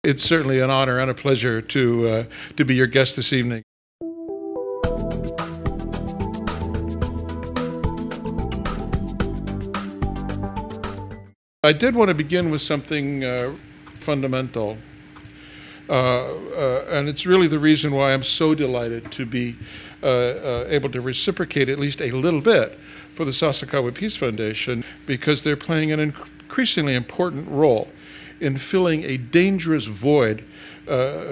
It's certainly an honor and a pleasure to be your guest this evening. I did want to begin with something fundamental, and it's really the reason why I'm so delighted to be able to reciprocate at least a little bit for the Sasakawa Peace Foundation, because they're playing an increasingly important role in filling a dangerous void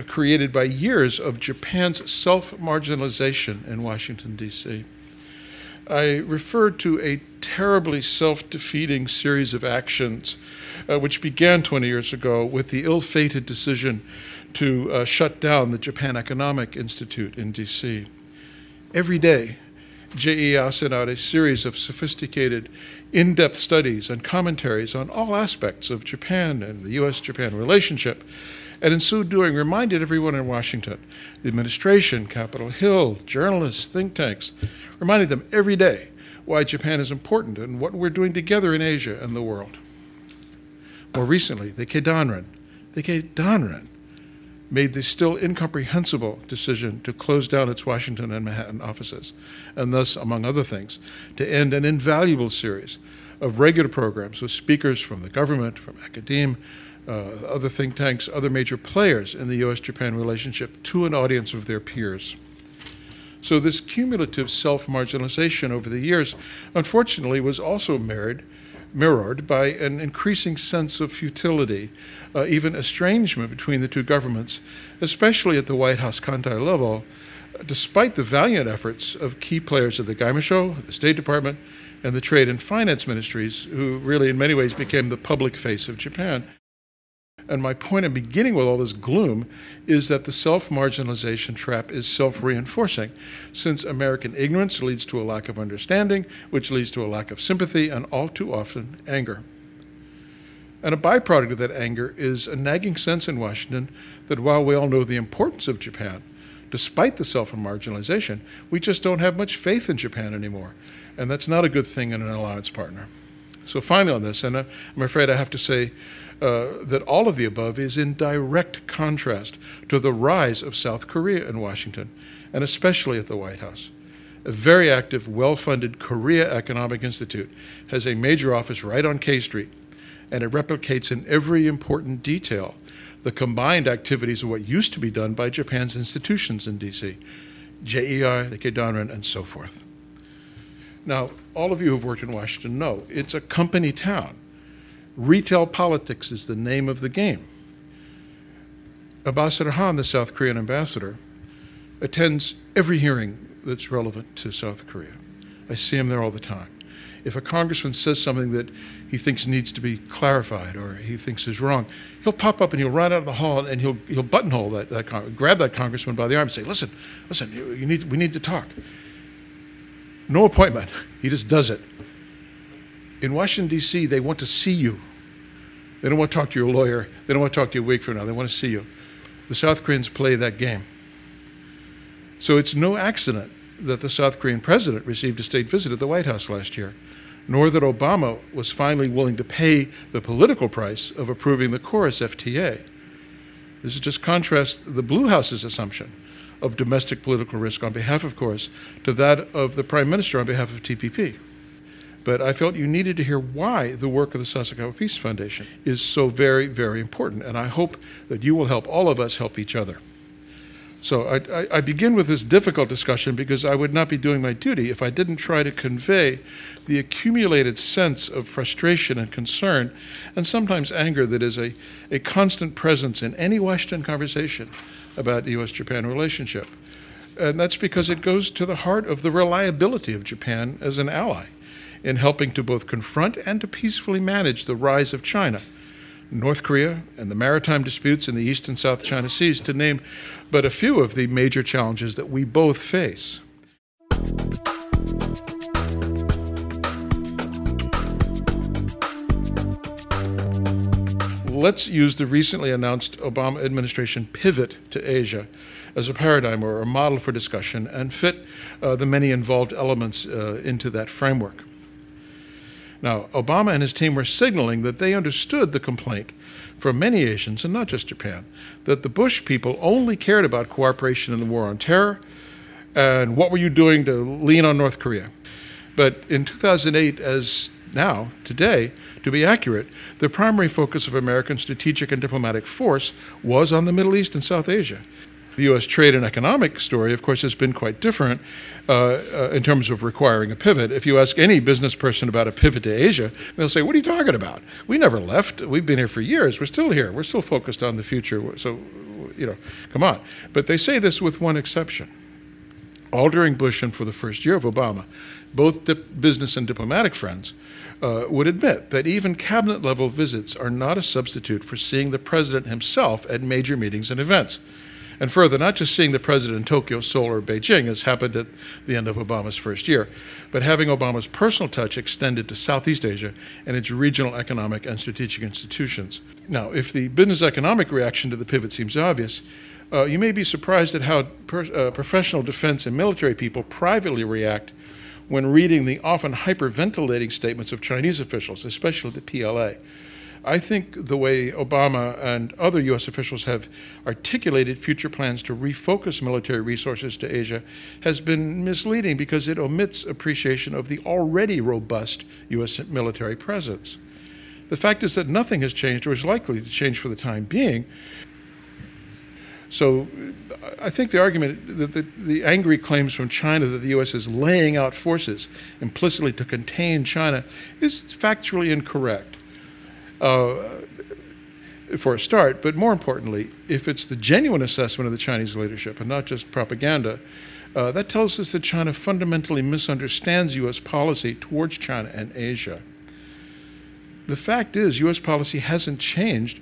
created by years of Japan's self-marginalization in Washington, D.C. I referred to a terribly self-defeating series of actions which began 20 years ago with the ill-fated decision to shut down the Japan Economic Institute in D.C. Every day, JEI sent out a series of sophisticated, in-depth studies and commentaries on all aspects of Japan and the U.S. Japan relationship, and in so doing reminded everyone in Washington, the administration, Capitol Hill, journalists, think tanks, reminding them every day why Japan is important and what we're doing together in Asia and the world. More recently, the Keidanren made the still incomprehensible decision to close down its Washington and Manhattan offices, and thus, among other things, to end an invaluable series of regular programs with speakers from the government, from academia, other think tanks, other major players in the U.S.-Japan relationship to an audience of their peers. So this cumulative self-marginalization over the years, unfortunately, was also mirrored by an increasing sense of futility, even estrangement between the two governments, especially at the White House Kantai level, despite the valiant efforts of key players of the Gaimusho, the State Department, and the Trade and Finance Ministries, who really in many ways became the public face of Japan. And my point in beginning with all this gloom is that the self-marginalization trap is self-reinforcing, since American ignorance leads to a lack of understanding, which leads to a lack of sympathy, and all too often, anger. And a byproduct of that anger is a nagging sense in Washington that while we all know the importance of Japan, despite the self-marginalization, we just don't have much faith in Japan anymore. And that's not a good thing in an alliance partner. So finally on this, and I'm afraid I have to say that all of the above is in direct contrast to the rise of South Korea in Washington, and especially at the White House. A very active, well-funded Korea Economic Institute has a major office right on K Street, and it replicates in every important detail the combined activities of what used to be done by Japan's institutions in D.C., JEI, the Keidanren, and so forth. Now, all of you who have worked in Washington know it's a company town. Retail politics is the name of the game. Ambassador Han, the South Korean ambassador, attends every hearing that's relevant to South Korea. I see him there all the time. If a congressman says something that he thinks needs to be clarified or he thinks is wrong, he'll pop up and he'll run out of the hall and he'll buttonhole grab that congressman by the arm and say, listen, we need to talk. No appointment. He just does it. In Washington, D.C., they want to see you. They don't want to talk to your lawyer. They don't want to talk to you a week from now. They want to see you. The South Koreans play that game. So it's no accident that the South Korean president received a state visit at the White House last year, nor that Obama was finally willing to pay the political price of approving the Chorus FTA. This is just contrast the Blue House's assumption of domestic political risk on behalf of Chorus to that of the Prime Minister on behalf of TPP. But I felt you needed to hear why the work of the Sasakawa Peace Foundation is so very, very important, and I hope that you will help all of us help each other. So I begin with this difficult discussion because I would not be doing my duty if I didn't try to convey the accumulated sense of frustration and concern, and sometimes anger, that is a constant presence in any Washington conversation about the U.S.-Japan relationship. And that's because it goes to the heart of the reliability of Japan as an ally in helping to both confront and to peacefully manage the rise of China, North Korea, and the maritime disputes in the East and South China Seas, to name but a few of the major challenges that we both face. Let's use the recently announced Obama administration pivot to Asia as a paradigm or a model for discussion and fit the many involved elements into that framework. Now, Obama and his team were signaling that they understood the complaint from many Asians, and not just Japan, that the Bush people only cared about cooperation in the war on terror and what were you doing to lean on North Korea. But in 2008, as now, today, to be accurate, the primary focus of American strategic and diplomatic force was on the Middle East and South Asia. The U.S. trade and economic story, of course, has been quite different in terms of requiring a pivot. If you ask any business person about a pivot to Asia, they'll say, what are you talking about? We never left. We've been here for years. We're still here. We're still focused on the future. So, come on. But they say this with one exception. All during Bush and for the first year of Obama, both business and diplomatic friends would admit that even cabinet-level visits are not a substitute for seeing the president himself at major meetings and events. And further, not just seeing the president in Tokyo, Seoul, or Beijing, as happened at the end of Obama's first year, but having Obama's personal touch extended to Southeast Asia and its regional economic and strategic institutions. Now, if the business economic reaction to the pivot seems obvious, you may be surprised at how professional defense and military people privately react when reading the often hyperventilating statements of Chinese officials, especially the PLA. I think the way Obama and other U.S. officials have articulated future plans to refocus military resources to Asia has been misleading because it omits appreciation of the already robust U.S. military presence. The fact is that nothing has changed or is likely to change for the time being. So I think the argument that the angry claims from China that the U.S. is laying out forces implicitly to contain China is factually incorrect. For a start, but more importantly, if it's the genuine assessment of the Chinese leadership and not just propaganda, that tells us that China fundamentally misunderstands U.S. policy towards China and Asia. The fact is, U.S. policy hasn't changed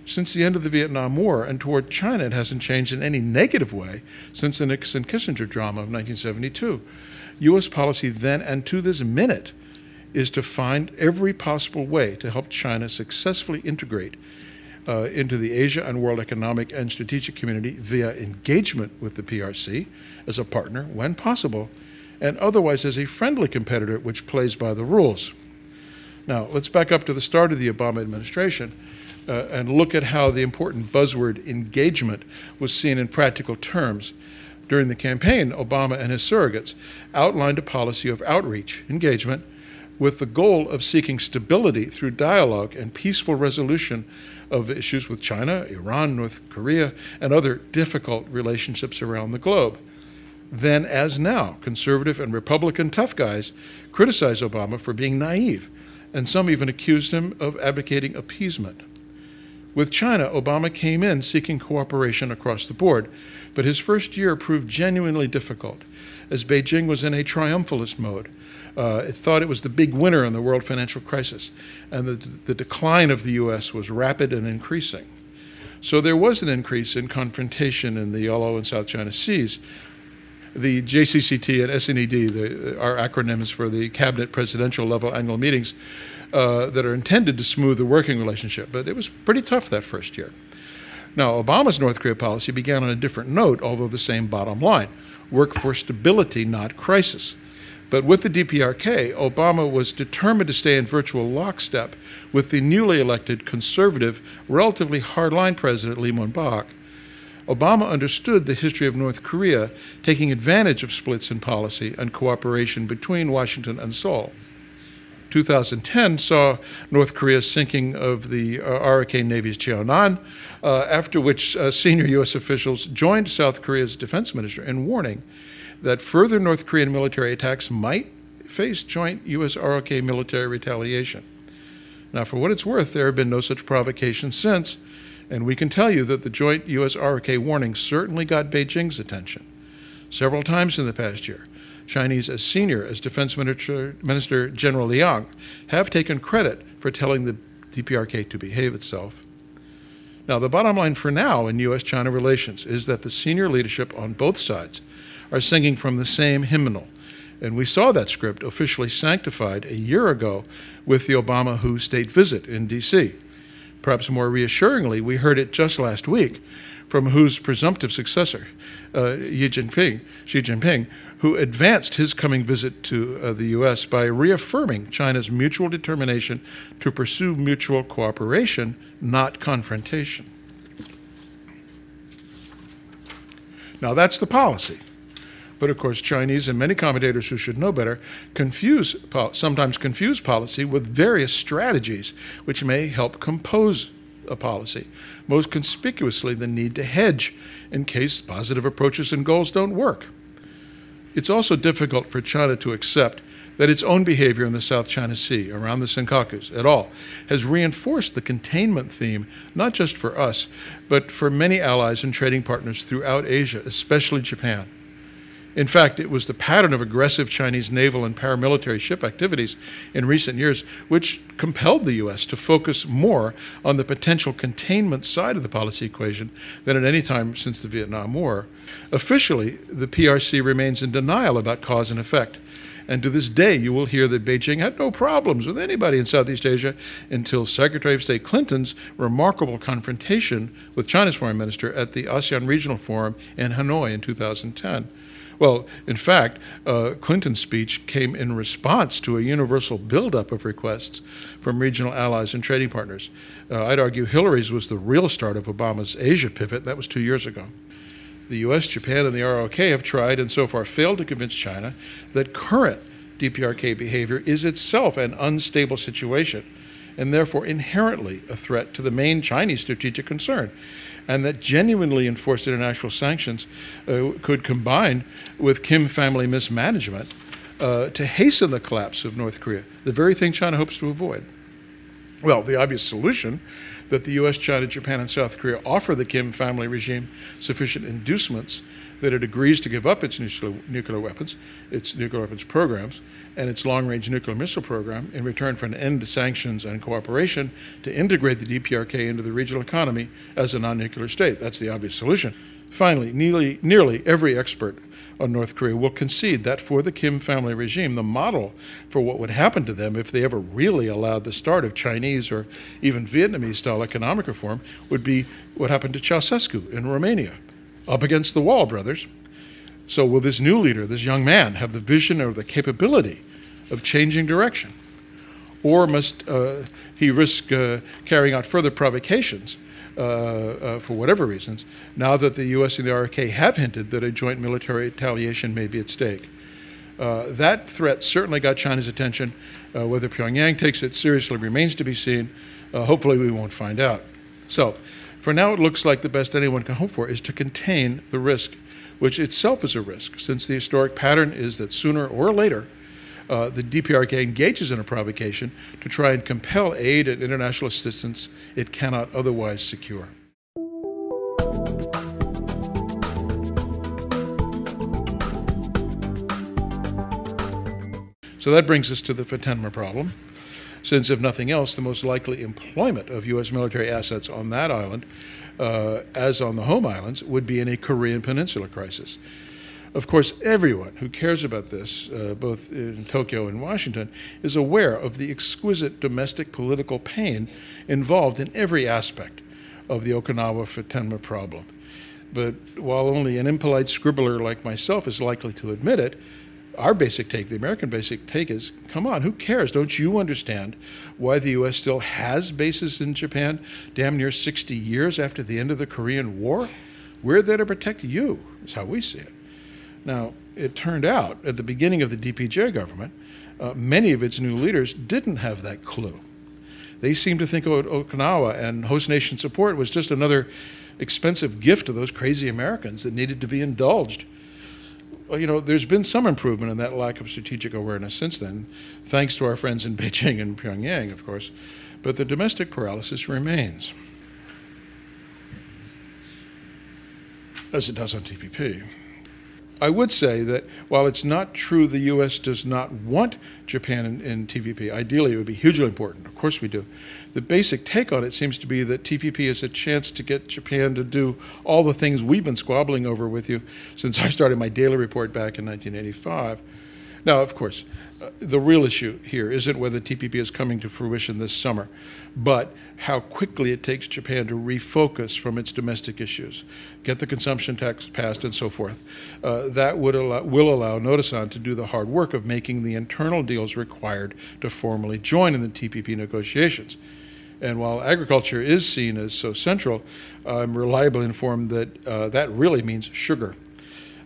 since the end of the Vietnam War, and toward China it hasn't changed in any negative way since the Nixon-Kissinger drama of 1972. U.S. policy then and to this minute is to find every possible way to help China successfully integrate into the Asia and world economic and strategic community via engagement with the PRC as a partner when possible, and otherwise as a friendly competitor which plays by the rules. Now, let's back up to the start of the Obama administration and look at how the important buzzword engagement was seen in practical terms. During the campaign, Obama and his surrogates outlined a policy of outreach, engagement, with the goal of seeking stability through dialogue and peaceful resolution of issues with China, Iran, North Korea, and other difficult relationships around the globe. Then, as now, conservative and Republican tough guys criticized Obama for being naive, and some even accused him of advocating appeasement. With China, Obama came in seeking cooperation across the board, but his first year proved genuinely difficult, as Beijing was in a triumphalist mode. It thought it was the big winner in the world financial crisis, and the decline of the U.S. was rapid and increasing. So there was an increase in confrontation in the Yellow and South China Seas. The JCCT and SNED are acronyms for the cabinet presidential level annual meetings that are intended to smooth the working relationship, but it was pretty tough that first year. Now, Obama's North Korea policy began on a different note, although the same bottom line: work for stability, not crisis. But with the DPRK, Obama was determined to stay in virtual lockstep with the newly elected conservative, relatively hardline president Lee Myung-bak. Obama understood the history of North Korea, taking advantage of splits in policy and cooperation between Washington and Seoul. 2010 saw North Korea's sinking of the ROK Navy's Cheonan, after which senior U.S. officials joined South Korea's defense minister in warning that further North Korean military attacks might face joint U.S. ROK military retaliation. Now, for what it's worth, there have been no such provocations since, and we can tell you that the joint U.S. ROK warning certainly got Beijing's attention. Several times in the past year, Chinese as senior as Defense Minister General Liang have taken credit for telling the DPRK to behave itself. Now, the bottom line for now in U.S.-China relations is that the senior leadership on both sides are singing from the same hymnal. And we saw that script officially sanctified a year ago with the Obama WHO state visit in D.C. Perhaps more reassuringly, we heard it just last week from WHO's presumptive successor, Xi Jinping, who advanced his coming visit to the U.S. by reaffirming China's mutual determination to pursue mutual cooperation, not confrontation. Now, that's the policy. But of course, Chinese and many commentators who should know better sometimes confuse policy with various strategies which may help compose a policy, most conspicuously the need to hedge in case positive approaches and goals don't work. It's also difficult for China to accept that its own behavior in the South China Sea, around the Senkakus at all, has reinforced the containment theme, not just for us, but for many allies and trading partners throughout Asia, especially Japan. In fact, it was the pattern of aggressive Chinese naval and paramilitary ship activities in recent years which compelled the U.S. to focus more on the potential containment side of the policy equation than at any time since the Vietnam War. Officially, the PRC remains in denial about cause and effect. And to this day, you will hear that Beijing had no problems with anybody in Southeast Asia until Secretary of State Clinton's remarkable confrontation with China's foreign minister at the ASEAN Regional Forum in Hanoi in 2010. Well, in fact, Clinton's speech came in response to a universal buildup of requests from regional allies and trading partners. I'd argue Hillary's was the real start of Obama's Asia pivot. That was 2 years ago. The U.S., Japan, and the ROK have tried and so far failed to convince China that current DPRK behavior is itself an unstable situation and therefore inherently a threat to the main Chinese strategic concern, and that genuinely enforced international sanctions could combine with Kim family mismanagement to hasten the collapse of North Korea, the very thing China hopes to avoid. Well, the obvious solution that the U.S., China, Japan, and South Korea offer the Kim family regime sufficient inducements that it agrees to give up its nuclear weapons programs, and its long-range nuclear missile program in return for an end to sanctions and cooperation to integrate the DPRK into the regional economy as a non-nuclear state. That's the obvious solution. Finally, nearly every expert on North Korea will concede that for the Kim family regime, the model for what would happen to them if they ever really allowed the start of Chinese or even Vietnamese-style economic reform would be what happened to Ceausescu in Romania. Up against the wall, brothers. So will this new leader, this young man, have the vision or the capability of changing direction? Or must he risk carrying out further provocations for whatever reasons, now that the U.S. and the ROK have hinted that a joint military retaliation may be at stake? That threat certainly got China's attention. Whether Pyongyang takes it seriously remains to be seen. Hopefully we won't find out. So, for now, it looks like the best anyone can hope for is to contain the risk, which itself is a risk, since the historic pattern is that sooner or later, the DPRK engages in a provocation to try and compel aid and international assistance it cannot otherwise secure. So that brings us to the Fatenma problem, since if nothing else, the most likely employment of U.S. military assets on that island, as on the home islands, would be in a Korean Peninsula crisis. Of course, everyone who cares about this, both in Tokyo and Washington, is aware of the exquisite domestic political pain involved in every aspect of the Okinawa Fatenma problem. But while only an impolite scribbler like myself is likely to admit it, our basic take, the American basic take is, come on, who cares? Don't you understand why the U.S. still has bases in Japan damn near 60 years after the end of the Korean War? We're there to protect you, is how we see it. Now, it turned out at the beginning of the DPJ government, many of its new leaders didn't have that clue. They seemed to think of Okinawa and host nation support was just another expensive gift to those crazy Americans that needed to be indulged. Well, you know, there's been some improvement in that lack of strategic awareness since then, thanks to our friends in Beijing and Pyongyang, of course, but the domestic paralysis remains, as it does on TPP. I would say that while it's not true the U.S. does not want Japan in TPP, ideally it would be hugely important. Of course we do. The basic take on it seems to be that TPP is a chance to get Japan to do all the things we've been squabbling over with you since I started my daily report back in 1985. Now, of course, The real issue here isn't whether TPP is coming to fruition this summer, but how quickly it takes Japan to refocus from its domestic issues, get the consumption tax passed, and so forth. That will allow Noda-san to do the hard work of making the internal deals required to formally join in the TPP negotiations. And while agriculture is seen as so central, I'm reliably informed that that really means sugar.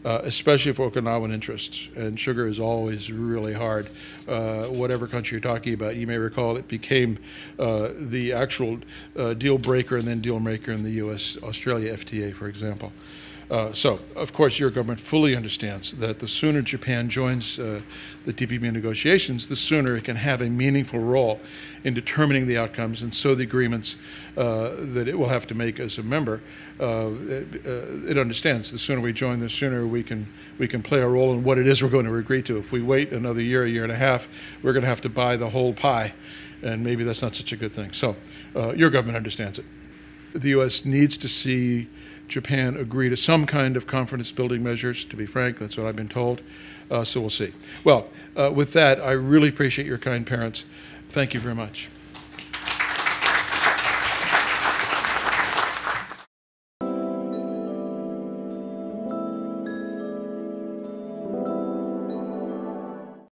Especially for Okinawan interests. And sugar is always really hard. Whatever country you're talking about, you may recall it became the actual deal breaker and then deal maker in the U.S.-Australia FTA, for example. So, of course, your government fully understands that the sooner Japan joins the TPP negotiations, the sooner it can have a meaningful role in determining the outcomes, and so the agreements that it will have to make as a member, it understands the sooner we join, the sooner we can play a role in what it is we're going to agree to. If we wait another year, a year and a half, we're going to have to buy the whole pie, and maybe that's not such a good thing. So, your government understands it. The U.S. needs to see Japan agree to some kind of confidence-building measures. To be frank, that's what I've been told. So we'll see. Well, with that, I really appreciate your kind parents. Thank you very much.